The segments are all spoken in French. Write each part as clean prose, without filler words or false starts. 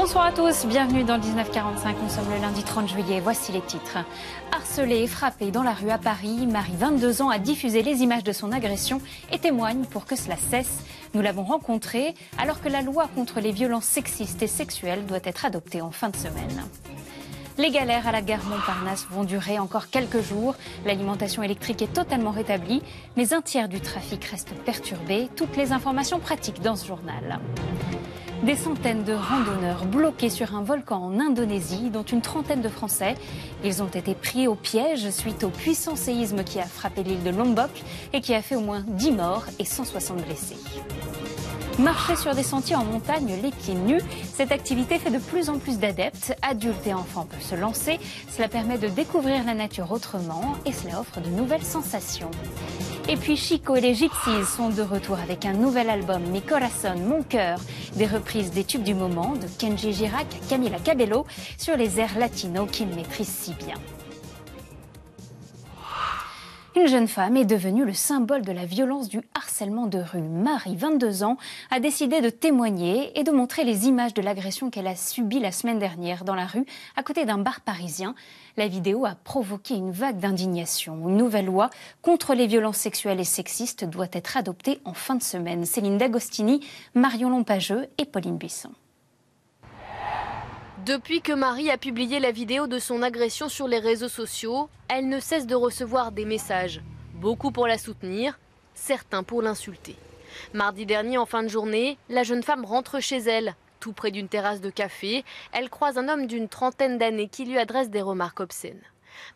Bonsoir à tous, bienvenue dans le 1945, nous sommes le lundi 30 juillet, voici les titres. Harcelée et frappée dans la rue à Paris, Marie, 22 ans, a diffusé les images de son agression et témoigne pour que cela cesse. Nous l'avons rencontrée alors que la loi contre les violences sexistes et sexuelles doit être adoptée en fin de semaine. Les galères à la gare Montparnasse vont durer encore quelques jours. L'alimentation électrique est totalement rétablie, mais un tiers du trafic reste perturbé. Toutes les informations pratiques dans ce journal. Des centaines de randonneurs bloqués sur un volcan en Indonésie, dont une trentaine de Français. Ils ont été pris au piège suite au puissant séisme qui a frappé l'île de Lombok et qui a fait au moins 10 morts et 160 blessés. Marcher sur des sentiers en montagne les pieds nus, cette activité fait de plus en plus d'adeptes. Adultes et enfants peuvent se lancer. Cela permet de découvrir la nature autrement et cela offre de nouvelles sensations. Et puis Chico et les Gypsies sont de retour avec un nouvel album, Mi Corazón, Mon Cœur, des reprises des tubes du moment de Kenji Girac à Camila Cabello sur les airs latinos qu'ils maîtrisent si bien. Une jeune femme est devenue le symbole de la violence du harcèlement de rue. Marie, 22 ans, a décidé de témoigner et de montrer les images de l'agression qu'elle a subie la semaine dernière dans la rue, à côté d'un bar parisien. La vidéo a provoqué une vague d'indignation. Une nouvelle loi contre les violences sexuelles et sexistes doit être adoptée en fin de semaine. Céline D'Agostini, Marion Lompageux et Pauline Buisson. Depuis que Marie a publié la vidéo de son agression sur les réseaux sociaux, elle ne cesse de recevoir des messages. Beaucoup pour la soutenir, certains pour l'insulter. Mardi dernier, en fin de journée, la jeune femme rentre chez elle. Tout près d'une terrasse de café, elle croise un homme d'une trentaine d'années qui lui adresse des remarques obscènes.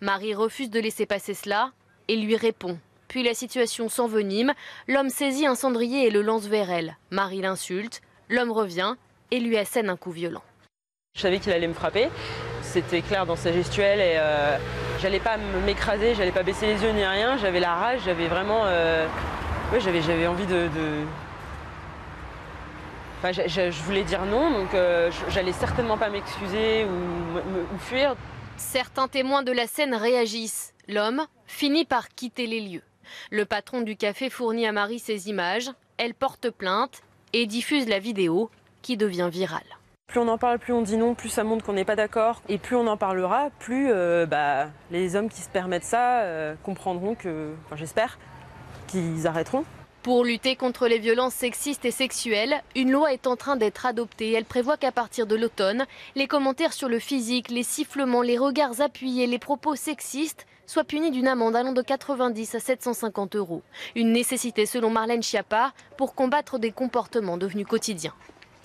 Marie refuse de laisser passer cela et lui répond. Puis la situation s'envenime, l'homme saisit un cendrier et le lance vers elle. Marie l'insulte, l'homme revient et lui assène un coup violent. Je savais qu'il allait me frapper, c'était clair dans sa gestuelle et j'allais pas m'écraser, j'allais pas baisser les yeux ni rien, j'avais la rage, j'avais vraiment... j'avais envie de... Enfin, je voulais dire non, donc j'allais certainement pas m'excuser ou fuir. Certains témoins de la scène réagissent. L'homme finit par quitter les lieux. Le patron du café fournit à Marie ces images, elle porte plainte et diffuse la vidéo qui devient virale. Plus on en parle, plus on dit non, plus ça montre qu'on n'est pas d'accord. Et plus on en parlera, plus les hommes qui se permettent ça comprendront que, enfin j'espère, qu'ils arrêteront. Pour lutter contre les violences sexistes et sexuelles, une loi est en train d'être adoptée. Elle prévoit qu'à partir de l'automne, les commentaires sur le physique, les sifflements, les regards appuyés, les propos sexistes soient punis d'une amende allant de 90 à 750 €. Une nécessité selon Marlène Schiappa pour combattre des comportements devenus quotidiens.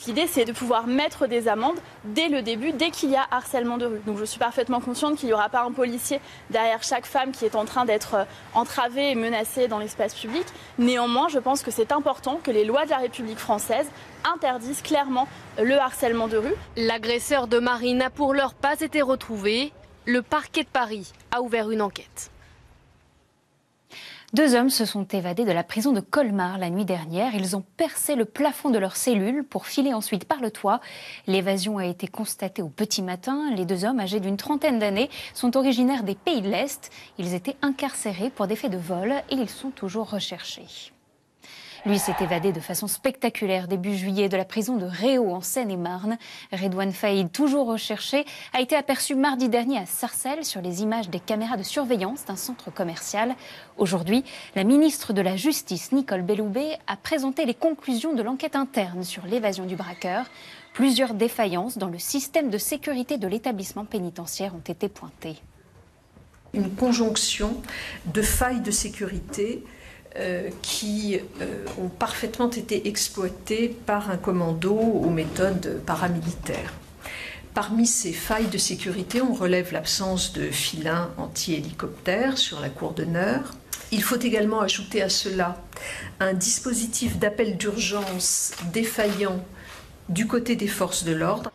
L'idée, c'est de pouvoir mettre des amendes dès le début, dès qu'il y a harcèlement de rue. Donc je suis parfaitement consciente qu'il n'y aura pas un policier derrière chaque femme qui est en train d'être entravée et menacée dans l'espace public. Néanmoins, je pense que c'est important que les lois de la République française interdisent clairement le harcèlement de rue. L'agresseur de Marie n'a pour l'heure pas été retrouvé. Le parquet de Paris a ouvert une enquête. 2 hommes se sont évadés de la prison de Colmar la nuit dernière. Ils ont percé le plafond de leur cellule pour filer ensuite par le toit. L'évasion a été constatée au petit matin. Les 2 hommes, âgés d'une trentaine d'années, sont originaires des pays de l'Est. Ils étaient incarcérés pour des faits de vol et ils sont toujours recherchés. Lui s'est évadé de façon spectaculaire début juillet de la prison de Réau en Seine-et-Marne. Redouane Faïd, toujours recherché, a été aperçu mardi dernier à Sarcelles sur les images des caméras de surveillance d'un centre commercial. Aujourd'hui, la ministre de la Justice, Nicole Belloubet, a présenté les conclusions de l'enquête interne sur l'évasion du braqueur. Plusieurs défaillances dans le système de sécurité de l'établissement pénitentiaire ont été pointées. Une conjonction de failles de sécurité qui ont parfaitement été exploitées par un commando aux méthodes paramilitaires. Parmi ces failles de sécurité, on relève l'absence de filins anti-hélicoptères sur la cour d'honneur. Il faut également ajouter à cela un dispositif d'appel d'urgence défaillant du côté des forces de l'ordre.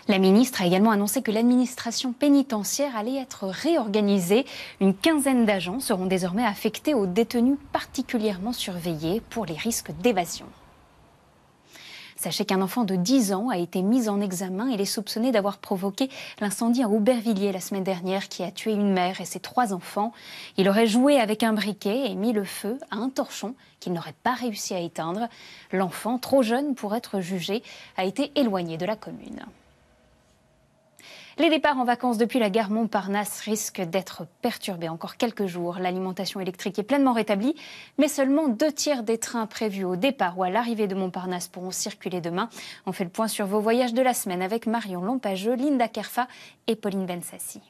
La ministre a également annoncé que l'administration pénitentiaire allait être réorganisée. Une quinzaine d'agents seront désormais affectés aux détenus particulièrement surveillés pour les risques d'évasion. Sachez qu'un enfant de 10 ans a été mis en examen. Il est soupçonné d'avoir provoqué l'incendie à Aubervilliers la semaine dernière qui a tué une mère et ses 3 enfants. Il aurait joué avec un briquet et mis le feu à un torchon qu'il n'aurait pas réussi à éteindre. L'enfant, trop jeune pour être jugé, a été éloigné de la commune. Les départs en vacances depuis la gare Montparnasse risquent d'être perturbés encore quelques jours. L'alimentation électrique est pleinement rétablie, mais seulement 2/3 des trains prévus au départ ou à l'arrivée de Montparnasse pourront circuler demain. On fait le point sur vos voyages de la semaine avec Marion Lompageux, Linda Kerfa et Pauline Bensassi.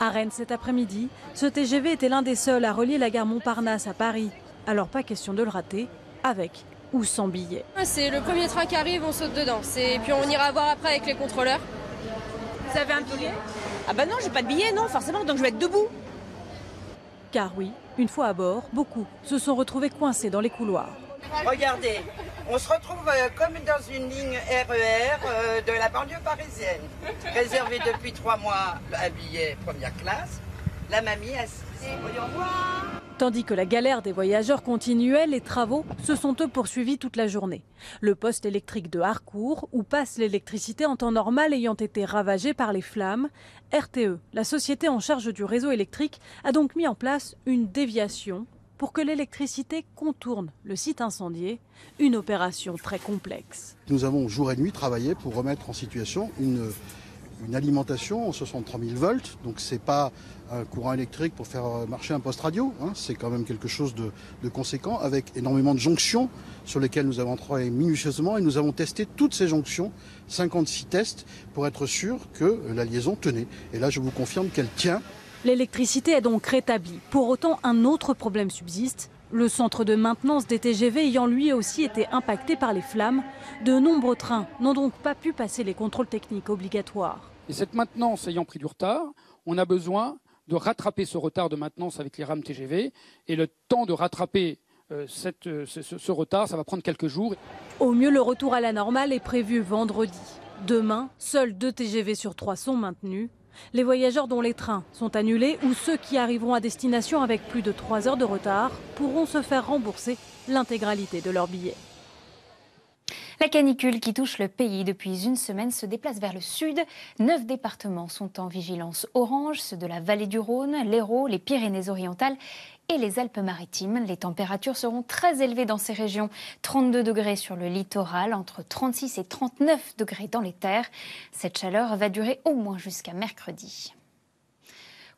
À Rennes cet après-midi, ce TGV était l'un des seuls à relier la gare Montparnasse à Paris. Alors pas question de le rater, avec ou sans billet. C'est le premier train qui arrive, on saute dedans. Et puis on ira voir après avec les contrôleurs. Vous avez un billet? Ah bah non, j'ai pas de billet, non, forcément, donc je vais être debout. Car oui, une fois à bord, beaucoup se sont retrouvés coincés dans les couloirs. Regardez, on se retrouve comme dans une ligne RER de la banlieue parisienne. Réservé depuis 3 mois un billet première classe, la mamie assise. Au revoir. Tandis que la galère des voyageurs continuait, les travaux se sont eux poursuivis toute la journée. Le poste électrique de Harcourt, où passe l'électricité en temps normal ayant été ravagé par les flammes, RTE, la société en charge du réseau électrique, a donc mis en place une déviation pour que l'électricité contourne le site incendié, une opération très complexe. Nous avons jour et nuit travaillé pour remettre en situation une alimentation en 63 000 volts, donc c'est pas un courant électrique pour faire marcher un poste radio, hein. C'est quand même quelque chose de conséquent, avec énormément de jonctions sur lesquelles nous avons travaillé minutieusement et nous avons testé toutes ces jonctions, 56 tests, pour être sûr que la liaison tenait. Et là je vous confirme qu'elle tient. L'électricité est donc rétablie. Pour autant, un autre problème subsiste. Le centre de maintenance des TGV ayant lui aussi été impacté par les flammes, de nombreux trains n'ont donc pas pu passer les contrôles techniques obligatoires. Et cette maintenance ayant pris du retard, on a besoin de rattraper ce retard de maintenance avec les rames TGV. Et le temps de rattraper ce retard, ça va prendre quelques jours. Au mieux, le retour à la normale est prévu vendredi. Demain, seuls 2 TGV sur 3 sont maintenus. Les voyageurs dont les trains sont annulés ou ceux qui arriveront à destination avec plus de 3 heures de retard pourront se faire rembourser l'intégralité de leur billet. La canicule qui touche le pays depuis une semaine se déplace vers le sud. 9 départements sont en vigilance orange, ceux de la vallée du Rhône, l'Hérault, les Pyrénées-Orientales et les Alpes-Maritimes. Les températures seront très élevées dans ces régions. 32 degrés sur le littoral, entre 36 et 39 degrés dans les terres. Cette chaleur va durer au moins jusqu'à mercredi.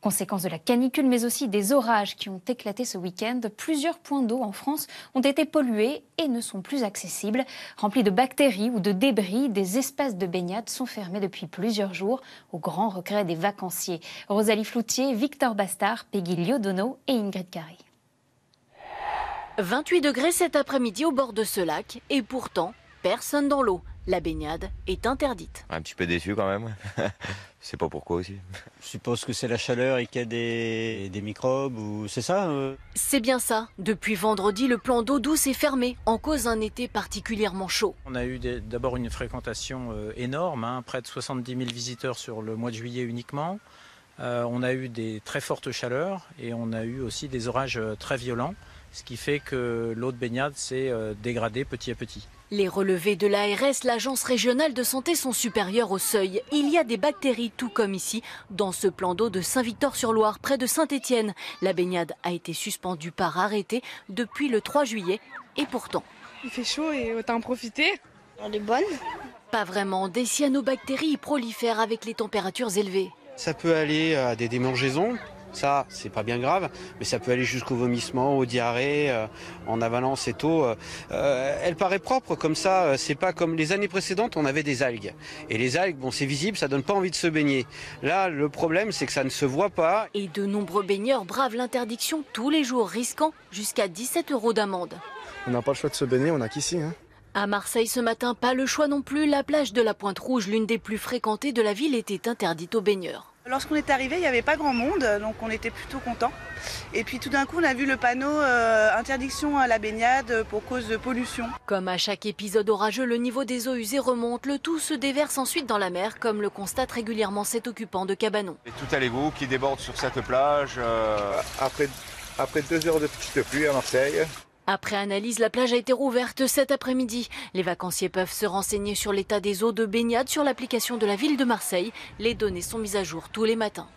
Conséquence de la canicule, mais aussi des orages qui ont éclaté ce week-end. Plusieurs points d'eau en France ont été pollués et ne sont plus accessibles. Remplis de bactéries ou de débris, des espaces de baignade sont fermés depuis plusieurs jours, au grand regret des vacanciers. Rosalie Floutier, Victor Bastard, Peggy Liodono et Ingrid Carré. 28 degrés cet après-midi au bord de ce lac et pourtant, personne dans l'eau. La baignade est interdite. Un petit peu déçu quand même. Je sais pas pourquoi aussi. Je suppose que c'est la chaleur et qu'il y a des microbes ou c'est ça C'est bien ça. Depuis vendredi, le plan d'eau douce est fermé en cause d'un été particulièrement chaud. On a eu d'abord une fréquentation énorme, près de 70 000 visiteurs sur le mois de juillet uniquement. On a eu des très fortes chaleurs et on a eu aussi des orages très violents, ce qui fait que l'eau de baignade s'est dégradée petit à petit. Les relevés de l'ARS, l'Agence régionale de santé, sont supérieurs au seuil. Il y a des bactéries, tout comme ici, dans ce plan d'eau de Saint-Victor-sur-Loire, près de Saint-Étienne. La baignade a été suspendue par arrêté depuis le 3 juillet. Et pourtant... Il fait chaud et autant en profiter. Elle est bonne. Pas vraiment. Des cyanobactéries prolifèrent avec les températures élevées. Ça peut aller à des démangeaisons. Ça, c'est pas bien grave, mais ça peut aller jusqu'au vomissement, aux diarrhées, en avalant cette eau. Elle paraît propre comme ça, c'est pas comme les années précédentes, on avait des algues. Et les algues, bon, c'est visible, ça donne pas envie de se baigner. Là, le problème, c'est que ça ne se voit pas. Et de nombreux baigneurs bravent l'interdiction tous les jours, risquant jusqu'à 17 € d'amende. On n'a pas le choix de se baigner, on n'a qu'ici. À Marseille ce matin, pas le choix non plus. La plage de la Pointe-Rouge, l'une des plus fréquentées de la ville, était interdite aux baigneurs. Lorsqu'on est arrivé, il n'y avait pas grand monde, donc on était plutôt contents. Et puis tout d'un coup, on a vu le panneau interdiction à la baignade pour cause de pollution. Comme à chaque épisode orageux, le niveau des eaux usées remonte. Le tout se déverse ensuite dans la mer, comme le constate régulièrement cet occupant de cabanon. Et tout allez-vous qui déborde sur cette plage Après 2 heures de petite pluie à Marseille. Après analyse, la plage a été rouverte cet après-midi. Les vacanciers peuvent se renseigner sur l'état des eaux de baignade sur l'application de la ville de Marseille. Les données sont mises à jour tous les matins.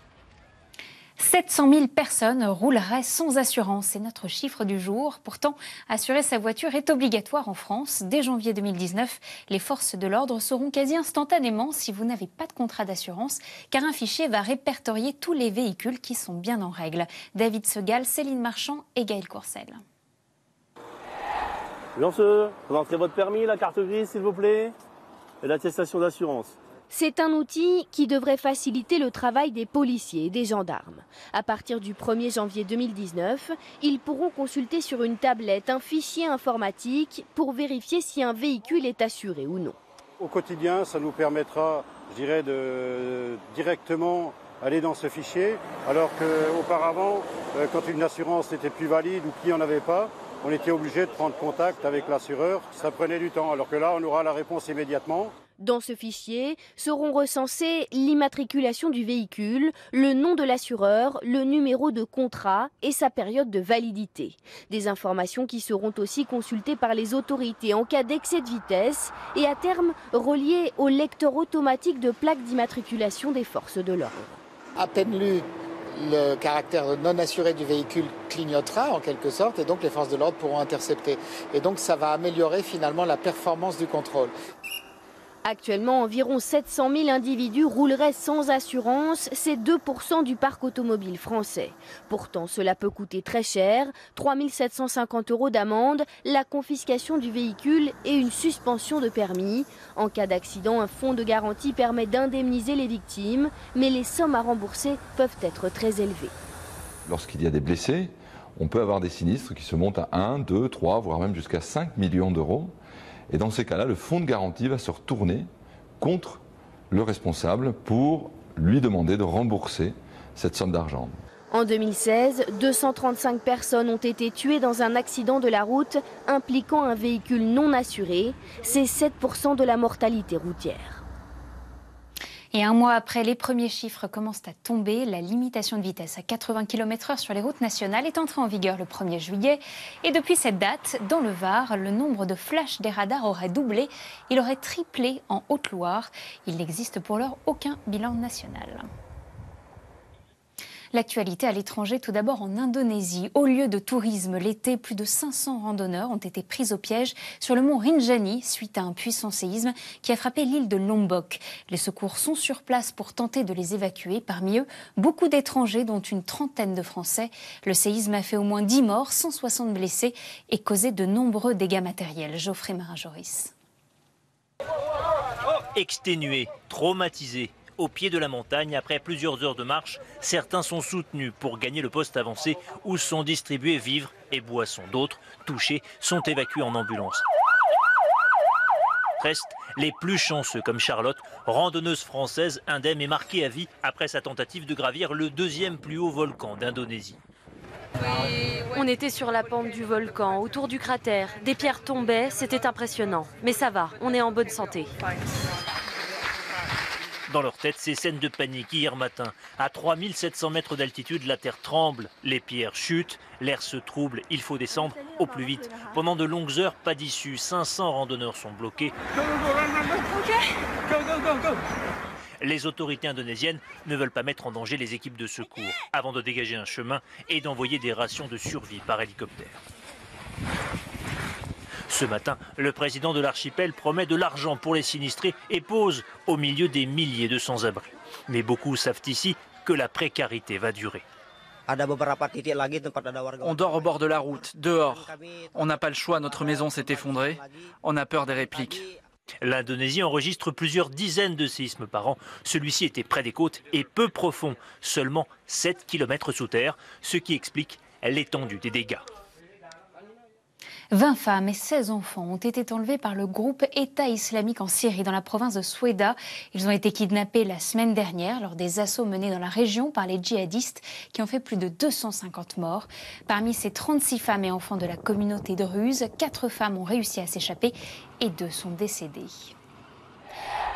700 000 personnes rouleraient sans assurance, c'est notre chiffre du jour. Pourtant, assurer sa voiture est obligatoire en France. Dès janvier 2019, les forces de l'ordre sauront quasi instantanément si vous n'avez pas de contrat d'assurance, car un fichier va répertorier tous les véhicules qui sont bien en règle. David Segal, Céline Marchand et Gaël Courcel. Lanceux, rentrez votre permis, la carte grise s'il vous plaît, et l'attestation d'assurance. C'est un outil qui devrait faciliter le travail des policiers et des gendarmes. À partir du 1er janvier 2019, ils pourront consulter sur une tablette un fichier informatique pour vérifier si un véhicule est assuré ou non. Au quotidien, ça nous permettra, je dirais, de directement aller dans ce fichier, alors qu'auparavant, quand une assurance n'était plus valide ou qu'il n'y en avait pas, on était obligé de prendre contact avec l'assureur. Ça prenait du temps, alors que là, on aura la réponse immédiatement. Dans ce fichier seront recensés l'immatriculation du véhicule, le nom de l'assureur, le numéro de contrat et sa période de validité. Des informations qui seront aussi consultées par les autorités en cas d'excès de vitesse et à terme reliées au lecteur automatique de plaques d'immatriculation des forces de l'ordre. À peine lu, le caractère non assuré du véhicule clignotera en quelque sorte et donc les forces de l'ordre pourront intercepter. Et donc ça va améliorer finalement la performance du contrôle. Actuellement, environ 700 000 individus rouleraient sans assurance, c'est 2% du parc automobile français. Pourtant, cela peut coûter très cher, 3 750 € d'amende, la confiscation du véhicule et une suspension de permis. En cas d'accident, un fonds de garantie permet d'indemniser les victimes, mais les sommes à rembourser peuvent être très élevées. Lorsqu'il y a des blessés, on peut avoir des sinistres qui se montent à 1, 2, 3, voire même jusqu'à 5 millions d'euros. Et dans ces cas-là, le fonds de garantie va se retourner contre le responsable pour lui demander de rembourser cette somme d'argent. En 2016, 235 personnes ont été tuées dans un accident de la route impliquant un véhicule non assuré. C'est 7% de la mortalité routière. Et un mois après, les premiers chiffres commencent à tomber. La limitation de vitesse à 80 km/h sur les routes nationales est entrée en vigueur le 1er juillet. Et depuis cette date, dans le Var, le nombre de flashs des radars aurait doublé. Il aurait triplé en Haute-Loire. Il n'existe pour l'heure aucun bilan national. L'actualité à l'étranger, tout d'abord en Indonésie. Au lieu de tourisme l'été, plus de 500 randonneurs ont été pris au piège sur le mont Rinjani suite à un puissant séisme qui a frappé l'île de Lombok. Les secours sont sur place pour tenter de les évacuer. Parmi eux, beaucoup d'étrangers, dont une trentaine de Français. Le séisme a fait au moins 10 morts, 160 blessés et causé de nombreux dégâts matériels. Geoffrey Marin-Joris. Exténués, traumatisés. Au pied de la montagne, après plusieurs heures de marche, certains sont soutenus pour gagner le poste avancé où sont distribués vivres et boissons. D'autres, touchés, sont évacués en ambulance. Restent les plus chanceux, comme Charlotte, randonneuse française indemne et marquée à vie après sa tentative de gravir le deuxième plus haut volcan d'Indonésie. On était sur la pente du volcan, autour du cratère. Des pierres tombaient, c'était impressionnant. Mais ça va, on est en bonne santé. Dans leur tête, ces scènes de panique hier matin. À 3700 mètres d'altitude, la terre tremble, les pierres chutent, l'air se trouble, il faut descendre au plus vite. Pendant de longues heures, pas d'issue, 500 randonneurs sont bloqués. Les autorités indonésiennes ne veulent pas mettre en danger les équipes de secours avant de dégager un chemin et d'envoyer des rations de survie par hélicoptère. Ce matin, le président de l'archipel promet de l'argent pour les sinistrés et pose au milieu des milliers de sans-abri. Mais beaucoup savent ici que la précarité va durer. On dort au bord de la route, dehors. On n'a pas le choix, notre maison s'est effondrée. On a peur des répliques. L'Indonésie enregistre plusieurs dizaines de séismes par an. Celui-ci était près des côtes et peu profond, seulement 7 km sous terre, ce qui explique l'étendue des dégâts. 20 femmes et 16 enfants ont été enlevés par le groupe État islamique en Syrie, dans la province de Soueda. Ils ont été kidnappés la semaine dernière lors des assauts menés dans la région par les djihadistes qui ont fait plus de 250 morts. Parmi ces 36 femmes et enfants de la communauté druze, 4 femmes ont réussi à s'échapper et 2 sont décédées.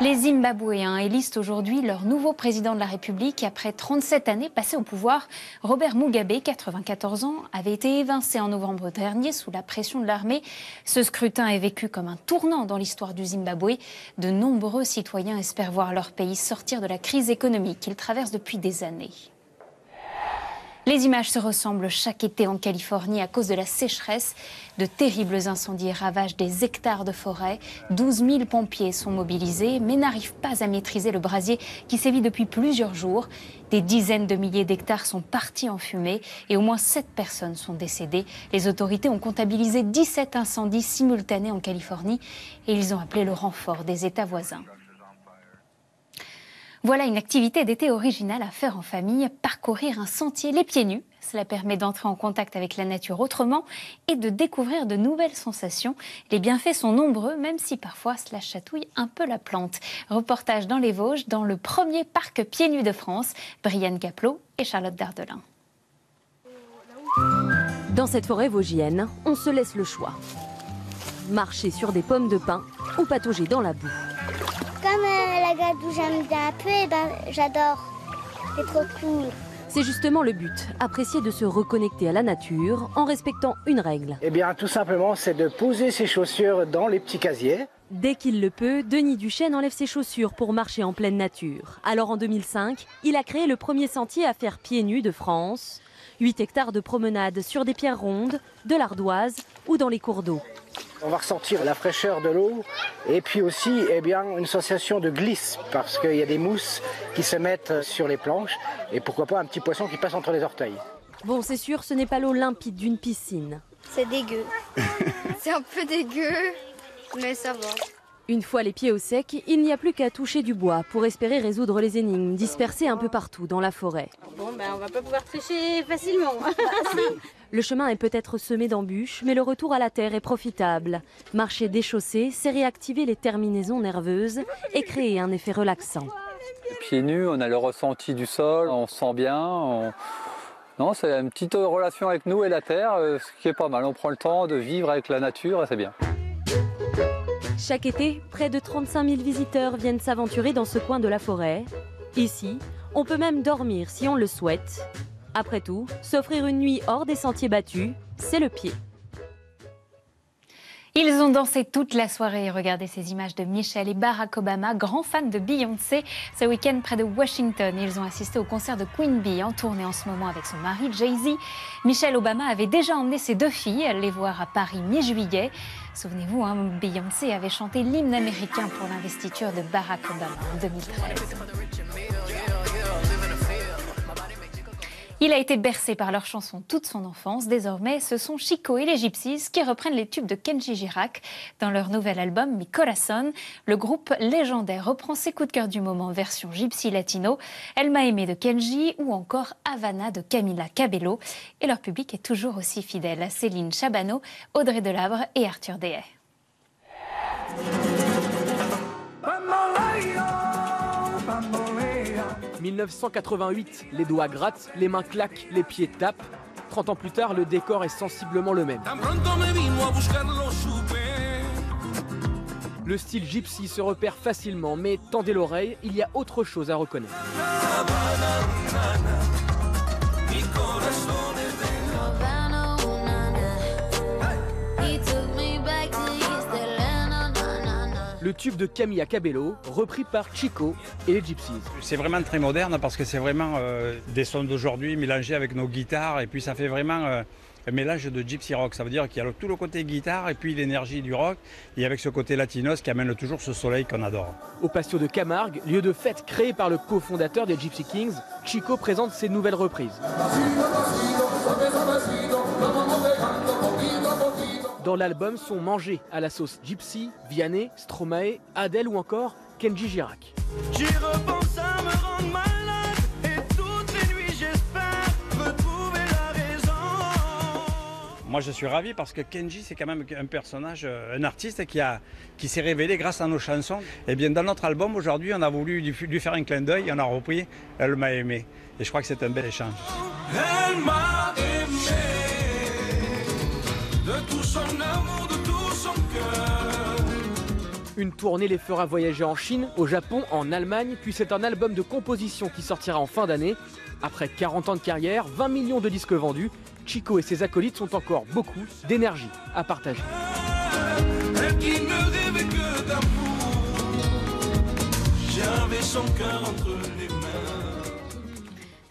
Les Zimbabwéens élisent aujourd'hui leur nouveau président de la République. Après 37 années passées au pouvoir, Robert Mugabe, 94 ans, avait été évincé en novembre dernier sous la pression de l'armée. Ce scrutin est vécu comme un tournant dans l'histoire du Zimbabwe. De nombreux citoyens espèrent voir leur pays sortir de la crise économique qu'il traverse depuis des années. Les images se ressemblent chaque été en Californie à cause de la sécheresse. De terribles incendies ravagent des hectares de forêt. 12 000 pompiers sont mobilisés, mais n'arrivent pas à maîtriser le brasier qui sévit depuis plusieurs jours. Des dizaines de milliers d'hectares sont partis en fumée et au moins 7 personnes sont décédées. Les autorités ont comptabilisé 17 incendies simultanés en Californie et ils ont appelé le renfort des États voisins. Voilà une activité d'été originale à faire en famille, parcourir un sentier les pieds nus. Cela permet d'entrer en contact avec la nature autrement et de découvrir de nouvelles sensations. Les bienfaits sont nombreux, même si parfois cela chatouille un peu la plante. Reportage dans les Vosges, dans le premier parc pieds nus de France. Brianne Caplot et Charlotte Dardelin. Dans cette forêt vosgienne, on se laisse le choix. Marcher sur des pommes de pin ou patauger dans la boue. Comme la gadou, j'aime bien un peu, et ben, j'adore. C'est trop cool. C'est justement le but, apprécier de se reconnecter à la nature en respectant une règle. Eh bien, tout simplement, c'est de poser ses chaussures dans les petits casiers. Dès qu'il le peut, Denis Duchesne enlève ses chaussures pour marcher en pleine nature. Alors en 2005, il a créé le premier sentier à faire pieds nus de France. 8 hectares de promenade sur des pierres rondes, de l'ardoise ou dans les cours d'eau. On va ressentir la fraîcheur de l'eau et puis aussi une sensation de glisse parce qu'il y a des mousses qui se mettent sur les planches et pourquoi pas un petit poisson qui passe entre les orteils. Bon, c'est sûr, ce n'est pas l'eau limpide d'une piscine. C'est dégueu. C'est un peu dégueu, mais ça va. Une fois les pieds au sec, il n'y a plus qu'à toucher du bois pour espérer résoudre les énigmes dispersées un peu partout dans la forêt. Bon, on va pas pouvoir tricher facilement. Le chemin est peut-être semé d'embûches, mais le retour à la terre est profitable. Marcher déchaussé, c'est réactiver les terminaisons nerveuses et créer un effet relaxant. Pieds nus, on a le ressenti du sol, on se sent bien. Non, c'est une petite relation avec nous et la terre, ce qui est pas mal. On prend le temps de vivre avec la nature et c'est bien. Chaque été, près de 35 000 visiteurs viennent s'aventurer dans ce coin de la forêt. Ici, on peut même dormir si on le souhaite. Après tout, s'offrir une nuit hors des sentiers battus, c'est le pied. Ils ont dansé toute la soirée. Regardez ces images de Michelle et Barack Obama, grands fans de Beyoncé. Ce week-end, près de Washington, ils ont assisté au concert de Queen Bee, en tournée en ce moment avec son mari Jay-Z. Michelle Obama avait déjà emmené ses 2 filles les voir à Paris mi-juillet. Souvenez-vous, Beyoncé avait chanté l'hymne américain pour l'investiture de Barack Obama en 2013. Il a été bercé par leurs chansons toute son enfance. Désormais, ce sont Chico et les Gypsies qui reprennent les tubes de Kenji Girac. Dans leur nouvel album, Mi Corazón, le groupe légendaire reprend ses coups de cœur du moment version gypsy latino, Elle m'a aimé de Kenji ou encore Havana de Camila Cabello. Et leur public est toujours aussi fidèle à Céline Chabano, Audrey Delabre et Arthur Dehay. 1988, les doigts grattent, les mains claquent, les pieds tapent. 30 ans plus tard, le décor est sensiblement le même. Le style gypsy se repère facilement, mais tendez l'oreille, il y a autre chose à reconnaître. Le tube de Camila Cabello, repris par Chico et les Gypsies. C'est vraiment très moderne parce que c'est vraiment des sons d'aujourd'hui mélangés avec nos guitares et puis ça fait vraiment un mélange de gypsy rock. Ça veut dire qu'il y a tout le côté guitare et puis l'énergie du rock et avec ce côté latinos qui amène toujours ce soleil qu'on adore. Au patio de Camargue, lieu de fête créé par le cofondateur des Gypsy Kings, Chico présente ses nouvelles reprises. Dans l'album sont mangés à la sauce Gypsy, Vianney, Stromae, Adele ou encore Kenji Girac. J'y repense à me rendre malade et toutes les nuits j'espère retrouver la raison. Moi je suis ravi parce que Kenji c'est quand même un personnage, un artiste qui s'est révélé grâce à nos chansons. Et bien dans notre album aujourd'hui on a voulu lui faire un clin d'œil et on a repris Elle m'a aimé. Et je crois que c'est un bel échange. Elle m'a aimé de tout son amour, de tout son cœur. Une tournée les fera voyager en Chine, au Japon, en Allemagne, puis c'est un album de composition qui sortira en fin d'année. Après 40 ans de carrière, 20 millions de disques vendus, Chico et ses acolytes ont encore beaucoup d'énergie à partager. Elle qui ne rêvait que d'amour, j'avais son cœur entre les mains.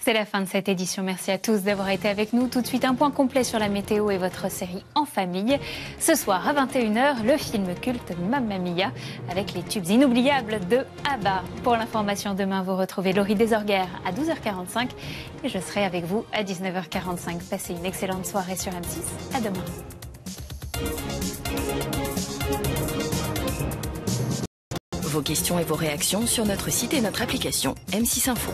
C'est la fin de cette édition. Merci à tous d'avoir été avec nous. Tout de suite, un point complet sur la météo et votre série En famille. Ce soir, à 21h, le film culte Mamma Mia, avec les tubes inoubliables de ABBA. Pour l'information, demain, vous retrouvez Laurie Desorguères à 12h45 et je serai avec vous à 19h45. Passez une excellente soirée sur M6. À demain. Vos questions et vos réactions sur notre site et notre application M6 Info.